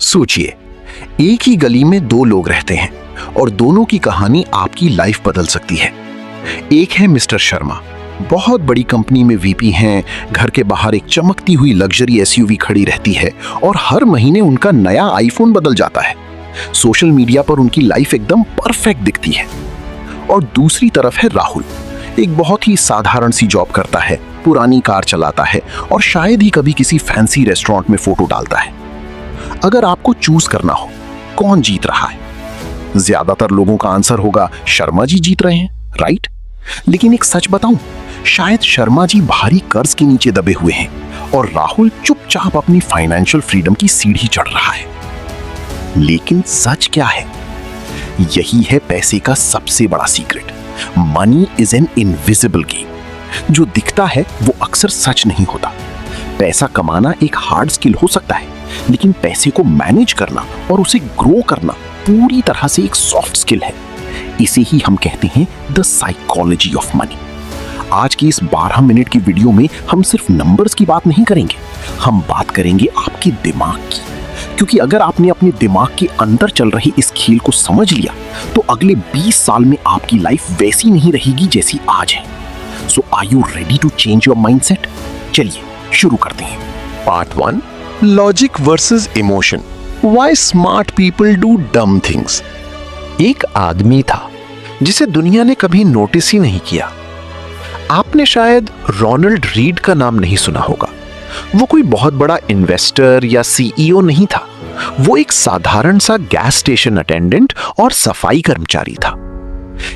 सोचिए, एक ही गली में दो लोग रहते हैं और दोनों की कहानी आपकी लाइफ बदल सकती है। एक है मिस्टर शर्मा, बहुत बड़ी कंपनी में वीपी हैं, घर के बाहर एक चमकती हुई लग्जरी एसयूवी खड़ी रहती है और हर महीने उनका नया आईफोन बदल जाता है। सोशल मीडिया पर उनकी लाइफ एकदम परफेक्ट दिखती है। और दूसरी तरफ है राहुल, एक बहुत ही साधारण सी जॉब करता है, पुरानी कार चलाता है और शायद ही कभी किसी फैंसी रेस्टोरेंट में फोटो डालता है। अगर आपको चूज करना हो कौन जीत रहा है, ज्यादातर लोगों का आंसर होगा शर्मा जी जीत रहे हैं, राइट? लेकिन एक सच बताऊं, शायद शर्मा जी भारी कर्ज के नीचे दबे हुए हैं और राहुल चुपचाप अपनी फाइनेंशियल फ्रीडम की सीढ़ी चढ़ रहा है। लेकिन सच क्या है? यही है पैसे का सबसे बड़ा secret. Money is an invisible game. जो दिखता है वो अक्सर सच नहीं होता। पैसा कमाना एक हार्ड स्किल हो सकता है, लेकिन पैसे को मैनेज करना और उसे ग्रो करना पूरी तरह से एक सॉफ्ट स्किल है। इसे ही हम कहते हैं द साइकोलॉजी ऑफ मनी। आज की इस 12 मिनट की वीडियो में हम सिर्फ नंबर्स की बात नहीं करेंगे, हम बात करेंगे आपके दिमाग की। क्योंकि अगर आपने अपने दिमाग के अंदर चल रही इस खेल को समझ लिया तो अगले 20 साल में आपकी लाइफ वैसी नहीं रहेगी जैसी आज है। So are you ready to change your mindset? चलिए शुरू करते हैं। Part 1, logic versus emotion, why smart people do dumb things. एक आदमी था जिसे दुनिया ने कभी नोटिस ही नहीं किया। आपने शायद रोनाल्ड रीड का नाम नहीं सुना होगा। वो कोई बहुत बड़ा इन्वेस्टर या सीईओ नहीं था। वो एक साधारण सा गैस स्टेशन अटेंडेंट और सफाई कर्मचारी था।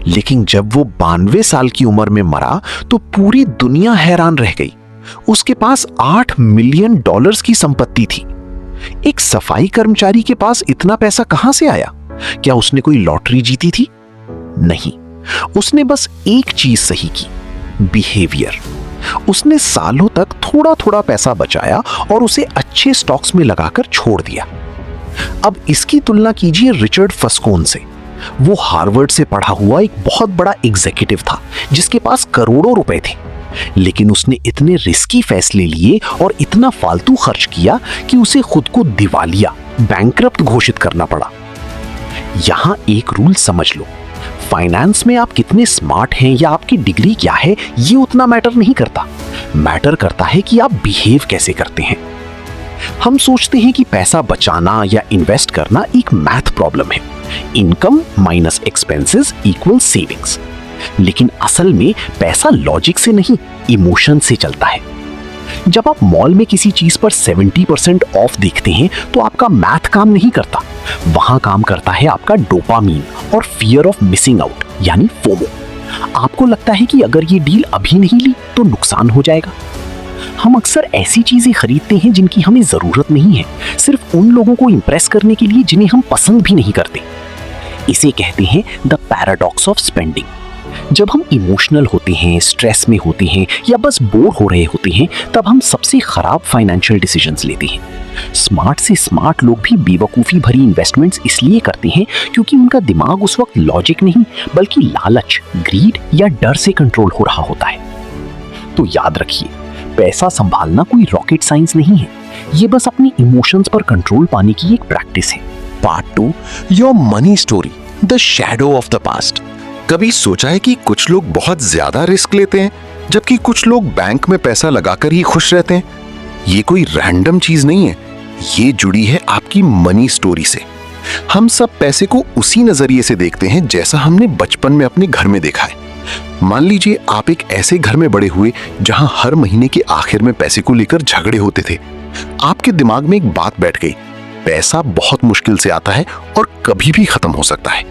लेकिन जब वो 92 साल की उम्र में मरा तो पूरी दुनिया हैरान रह गई। उसके पास $8 मिलियन की संपत्ति थी। एक सफाई कर्मचारी के पास इतना पैसा कहां से आया? क्या उसने कोई लॉटरी जीती थी? नहीं, उसने बस एक चीज सही की, बिहेवियर। उसने सालों तक थोड़ा थोड़ा पैसा बचाया और उसे अच्छे स्टॉक्स में लगाकर छोड़ दिया। अब इसकी तुलना कीजिए रिचर्ड फस्कोन से। वो हार्वर्ड से पढ़ा हुआ एक बहुत बड़ा एग्जीक्यूटिव था जिसके पास करोड़ों रुपए थे, लेकिन उसने इतने रिस्की फैसले लिए और इतना फालतू खर्च किया कि उसे खुद को दिवालिया, बैंकरप्ट घोषित करना पड़ा। यहां एक रूल समझ लो, फाइनेंस में आप कितने स्मार्ट हैं या आपकी डिग्री क्या है ये उतना मैटर नहीं करता। मैटर करता है कि आप बिहेव कैसे करते हैं। हम सोचते हैं कि पैसा बचाना या इन्वेस्ट करना एक मैथ प्रॉब्लम है, income minus expenses equal savings. लेकिन असल में पैसा लॉजिक से नहीं, इमोशन से चलता है। जब आप मॉल में किसी चीज पर 70% ऑफ देखते हैं तो आपका मैथ काम नहीं करता, वहां काम करता है आपका डोपामीन और फियर ऑफ मिसिंग आउट यानी फोमो। आपको लगता है कि अगर ये डील अभी नहीं ली तो नुकसान हो जाएगा। हम अक्सर ऐसी चीजें खरीदते हैं जिनकी हमें जरूरत नहीं है, सिर्फ उन लोगों को इंप्रेस करने के लिए जिन्हें हम पसंद भी नहीं करते। इसे कहते हैं द पैराडॉक्स ऑफ स्पेंडिंग। जब हम इमोशनल होते हैं, स्ट्रेस में होते हैं या बस बोर हो रहे होते हैं, तब हम सबसे खराब फाइनेंशियल डिसीजंस लेते हैं। स्मार्ट से स्मार्ट लोग भी बेवकूफ़ी भरी इन्वेस्टमेंट्स इसलिए करते हैं क्योंकि उनका दिमाग उस वक्त लॉजिक नहीं बल्कि लालच, ग्रीड या डर से कंट्रोल हो रहा होता है। तो याद रखिए, पैसा संभालना कोई रॉकेट साइंस नहीं है, ये बस अपनी इमोशंस पर कंट्रोल पाने की एक प्रैक्टिस है। Part 2, your money story, the shadow of the past. कभी सोचा है कि कुछ लोग बहुत ज्यादा रिस्क लेते हैं जबकि कुछ लोग बैंक में पैसा लगाकर ही खुश रहते हैं? ये कोई रैंडम चीज नहीं है, ये जुड़ी है आपकी मनी स्टोरी से। हम सब पैसे को उसी नजरिए से देखते हैं जैसा हमने बचपन में अपने घर में देखा है। मान लीजिए आप एक ऐसे घर में बड़े हुए जहां हर महीने के आखिर में पैसे को लेकर झगड़े होते थे। आपके दिमाग में एक बात बैठ गई, पैसा बहुत मुश्किल से आता है और कभी भी खत्म हो सकता है।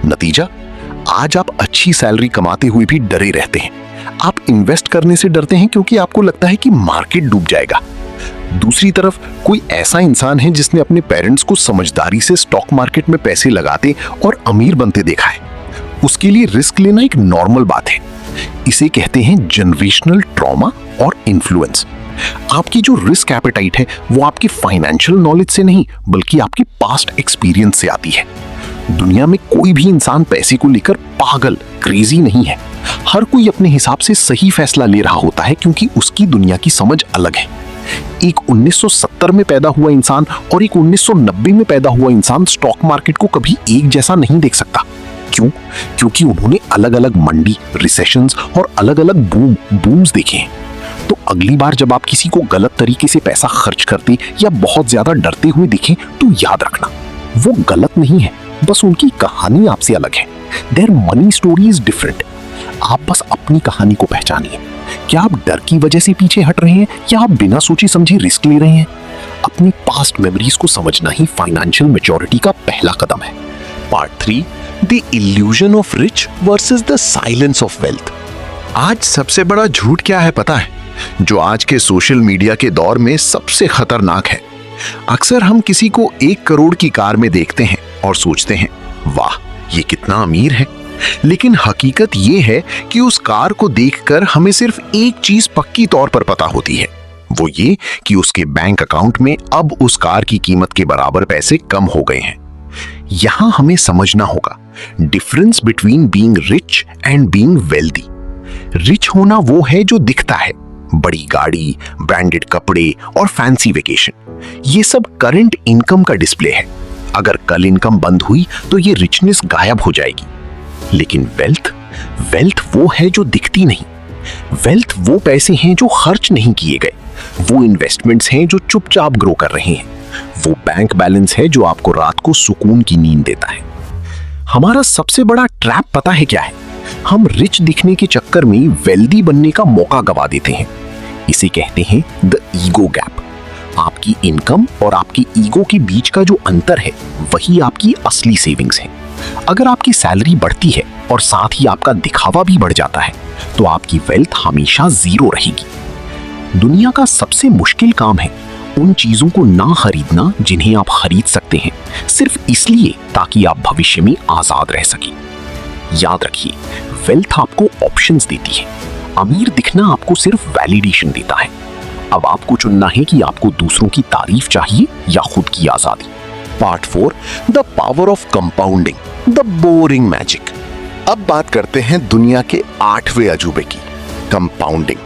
नतीजा, आज आप अच्छी सैलरी कमाते हुए भी डरे रहते हैं। आप इन्वेस्ट करने से डरते हैं क्योंकि आपको लगता है कि मार्केट डूब जाएगा। दूसरी तरफ कोई ऐसा इंसान है जिसने अपने पेरेंट्स को समझदारी से स्टॉक मार्केट में पैसे लगाते और अमीर बनते देखा है। उसके लिए रिस्क लेना एक नॉर्मल बात है। इसे कहते हैं जनरेशनल ट्रॉमा और इन्फ्लुएंस। आपकी जो रिस्क एपेटाइट है वो आपकी फाइनेंशियल नॉलेज से नहीं बल्कि आपकी पास्ट एक्सपीरियंस से आती है। दुनिया में कोई भी इंसान पैसे को लेकर पागल, क्रेजी नहीं है। हर कोई अपने हिसाब से सही फैसला ले रहा होता है क्योंकि उसकी दुनिया की समझ अलग है। एक 1970 में पैदा हुआ इंसान और एक 1990 में पैदा हुआ इंसान स्टॉक मार्केट को कभी एक जैसा नहीं देख सकता। क्यों? क्योंकि उन्होंने अलग अलग मंडी, रिसेशंस और अलग अलग बूम्स देखे हैं। तो अगली बार जब आप किसी को गलत तरीके से पैसा खर्च करते या बहुत ज्यादा डरते हुए दिखें तो याद रखना, वो गलत नहीं है, बस उनकी कहानी आपसे अलग है। Their money story is different. आप बस अपनी कहानी को पहचानिए। क्या आप डर की वजह से पीछे हट रहे हैं या आप बिना सोचे समझे रिस्क ले रहे हैं? अपनी पास्ट मेमोरीज को समझना ही फाइनेंशियल मैच्योरिटी का पहला कदम है। Part 3, the illusion of rich versus the silence of wealth. आज सबसे बड़ा झूठ क्या है पता है? जो आज के सोशल मीडिया के दौर में सबसे खतरनाक है। अक्सर हम किसी को 1 करोड़ की कार में देखते हैं और सोचते हैं, वाह ये कितना अमीर है। लेकिन हकीकत ये है कि उस कार को देखकर हमें सिर्फ एक चीज पक्की तौर पर पता होती है, वो ये कि उसके बैंक अकाउंट में अब उस कार की कीमत के बराबर पैसे कम हो गए हैं। यहां हमें समझना होगा difference between being rich and being wealthy. Rich होना वो है जो दिखता है, बड़ी गाड़ी, ब्रांडेड कपड़े और फैंसी वेकेशन। ये सब करंट इनकम का डिस्प्ले है। अगर कल इनकम बंद हुई तो ये रिचनेस गायब हो जाएगी। लेकिन वेल्थ वो है जो दिखती नहीं। वेल्थ वो पैसे हैं जो खर्च नहीं किए गए, वो इन्वेस्टमेंट्स हैं जो चुपचाप ग्रो कर रहे हैं, वो बैंक बैलेंस है जो आपको रात को सुकून की नींद देता है। हमारा सबसे बड़ा ट्रैप पता है क्या है? हम रिच दिखने के चक्कर में वेल्दी बनने का मौका गवा देते हैं। इसे कहते हैं द ईगो गैप। आपकी इनकम और आपकी ईगो के बीच का जो अंतर है वही आपकी असली सेविंग्स है। अगर आपकी सैलरी बढ़ती है और साथ ही आपका दिखावा भी बढ़ जाता है तो आपकी वेल्थ हमेशा जीरो रहेगी। दुनिया का सबसे मुश्किल काम है उन चीजों को ना खरीदना जिन्हें आप खरीद सकते हैं, सिर्फ इसलिए ताकि आप भविष्य में आजाद रह सकें। याद रखिए, वेल्थ आपको ऑप्शंस देती है, अमीर दिखना आपको सिर्फ वैलिडेशन देता है। अब आपको चुनना है कि आपको दूसरों की तारीफ चाहिए या खुद की आजादी। Part 4, the power of compounding, the boring magic. अब बात करते हैं दुनिया के 8वें अजूबे की, कंपाउंडिंग।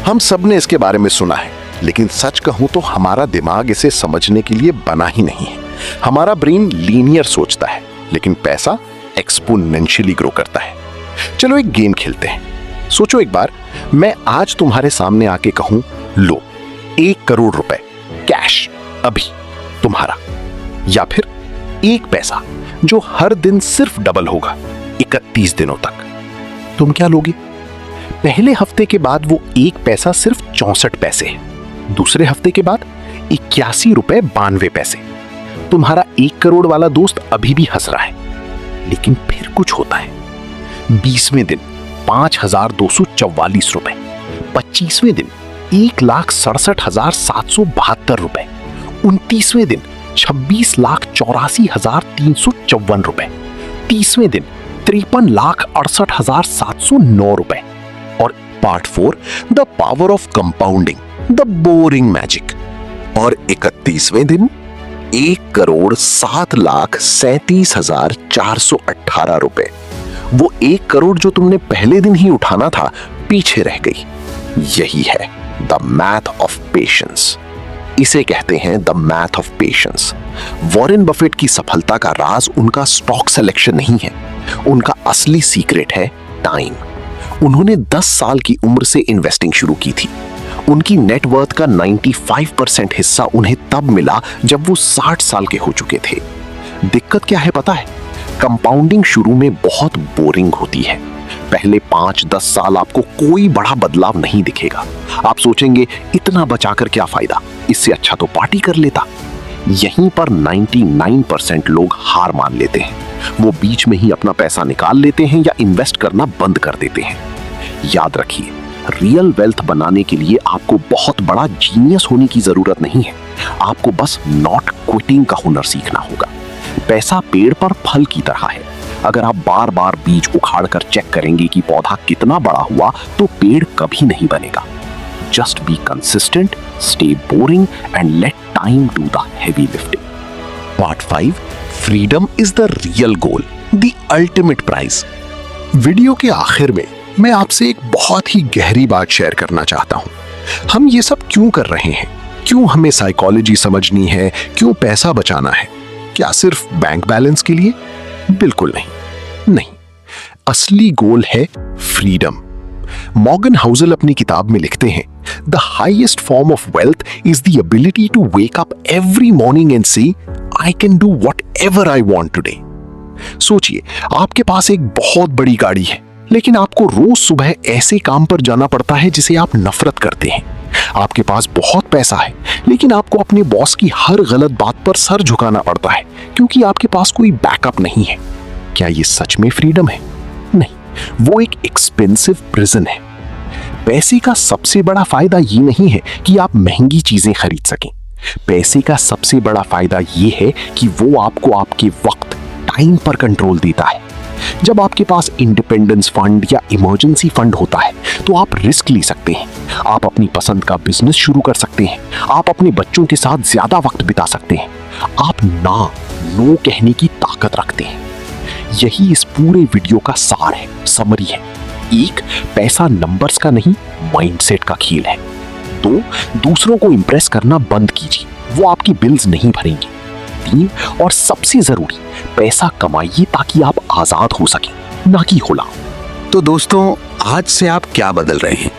हम सब ने इसके बारे में सुना है, लेकिन सच कहूं तो हमारा दिमाग इसे समझने के लिए बना ही नहीं है। हमारा ब्रेन लीनियर सोचता है, लेकिन पैसा एक्सपोनेंशियली ग्रो करता है। चलो एक गेम खेलते हैं। सोचो एक बार, मैं आज तुम्हारे सामने आके कहूं, लो 1 करोड़ रुपए कैश अभी तुम्हारा, या फिर 1 पैसा जो हर दिन सिर्फ डबल होगा 31 दिनों तक। तुम क्या लोगे? पहले हफ्ते के बाद वो 1 पैसा सिर्फ 64 पैसे है। दूसरे हफ्ते के बाद 81 रुपए 92 पैसे। तुम्हारा 1 करोड़ वाला दोस्त अभी भी हंस रहा है, लेकिन फिर कुछ होता है। 20वें दिन 5244 रुपए, 25वें दिन 1,67,772 रुपए, 29वें दिन 26,84,354 रुपए, 30वें दिन 53,68,709 रुपए। और part 4, the power of compounding, the boring magic. और 31वें दिन 1,07,37,418 रुपए। वो 1 करोड़ जो तुमने पहले दिन ही उठाना था, पीछे रह गई। यही है द मैथ ऑफ पेशेंस। इसे कहते हैं the math of patience. Warren Buffett की सफलता का राज उनका स्टॉक सिलेक्शन नहीं है, उनका असली सीक्रेट है टाइम। उन्होंने 10 साल की उम्र से इन्वेस्टिंग शुरू की थी। उनकी नेटवर्थ का 95% हिस्सा उन्हें तब मिला जब वो 60 साल के हो चुके थे। दिक्कत क्या है पता है? कंपाउंडिंग शुरू में बहुत बोरिंग होती है। पहले 5-10 साल आपको कोई बड़ा बदलाव नहीं दिखेगा। आप सोचेंगे इतना बचाकर क्या फायदा, इससे अच्छा तो पार्टी कर लेता। यहीं पर 99% लोग हार मान लेते हैं। वो बीच में ही अपना पैसा निकाल लेते हैं या इन्वेस्ट करना बंद कर देते हैं। याद रखिए, रियल वेल्थ बनाने के लिए आपको बहुत बड़ा जीनियस होने की जरूरत नहीं है। आपको बस नॉट क्विटिंग का हुनर सीखना होगा। पैसा पेड़ पर फल की तरह है। अगर आप बार बार बीज उखाड़ कर चेक करेंगे कि पौधा कितना बड़ा हुआ, तो पेड़ कभी नहीं बनेगा। Just be consistent, stay boring and let time do the heavy lifting. Part 5, freedom is the real goal, the ultimate prize. Video के आखिर में मैं आपसे एक बहुत ही गहरी बात शेयर करना चाहता हूं। हम ये सब क्यों कर रहे हैं? क्यों हमें साइकोलॉजी समझनी है? क्यों पैसा बचाना है? क्या सिर्फ बैंक बैलेंस के लिए? बिल्कुल नहीं। असली गोल है फ्रीडम। मॉर्गन हाउसल अपनी किताब में लिखते हैं, the highest form of wealth is the ability to wake up every morning and say I can do whatever I want today. सोचिए, आपके पास एक बहुत बड़ी गाड़ी है, लेकिन आपको रोज सुबह ऐसे काम पर जाना पड़ता है जिसे आप नफरत करते हैं। आपके पास बहुत पैसा है, लेकिन आपको अपने बॉस की हर गलत बात पर सर झुकाना पड़ता है क्योंकि आपके पास कोई बैकअप नहीं है। क्या ये सच में फ्रीडम है? नहीं, वो एक एक्सपेंसिव प्रिजन है। पैसे का सबसे बड़ा फायदा ये नहीं है कि आप महंगी चीजें खरीद सकें। पैसे का सबसे बड़ा फायदा ये है कि वो आपको आपके वक्त, टाइम पर कंट्रोल देता है। जब आपके पास इंडिपेंडेंस फंड या इमरजेंसी फंड होता है तो आप रिस्क ले सकते हैं, आप अपनी पसंद का बिजनेस शुरू कर सकते हैं, आप अपने बच्चों के साथ ज्यादा वक्त बिता सकते हैं, आप नो कहने की ताकत रखते हैं। यही इस पूरे वीडियो का सार है, समरी है। 1, पैसा नंबर्स का नहीं, माइंडसेट का खेल है। 2, दूसरों को इंप्रेस करना बंद कीजिए, वो आपकी बिल्स नहीं भरेंगे। 3, और सबसे जरूरी, पैसा कमाइए ताकि आप आजाद हो सकें, ना कि गुलाम। तो दोस्तों, आज से आप क्या बदल रहे हैं?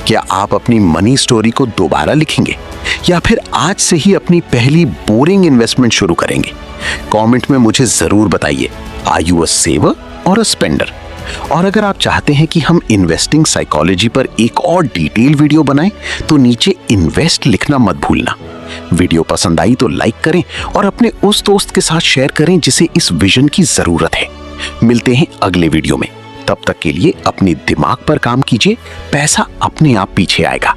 क्या आप अपनी मनी स्टोरी को दोबारा लिखेंगे या फिर आज से ही अपनी पहली बोरिंग इन्वेस्टमेंट शुरू करेंगे? कमेंट में मुझे जरूर बताइए, आर यू अ सेवर और अ स्पेंडर? और अगर आप चाहते हैं कि हम इन्वेस्टिंग साइकोलॉजी पर एक और डिटेल वीडियो बनाएं तो नीचे इन्वेस्ट लिखना मत भूलना। वीडियो पसंद आई तो लाइक करें और अपने उस दोस्त के साथ शेयर करें जिसे इस विजन की जरूरत है। मिलते हैं अगले वीडियो में, तब तक के लिए अपने दिमाग पर काम कीजिए, पैसा अपने आप पीछे आएगा।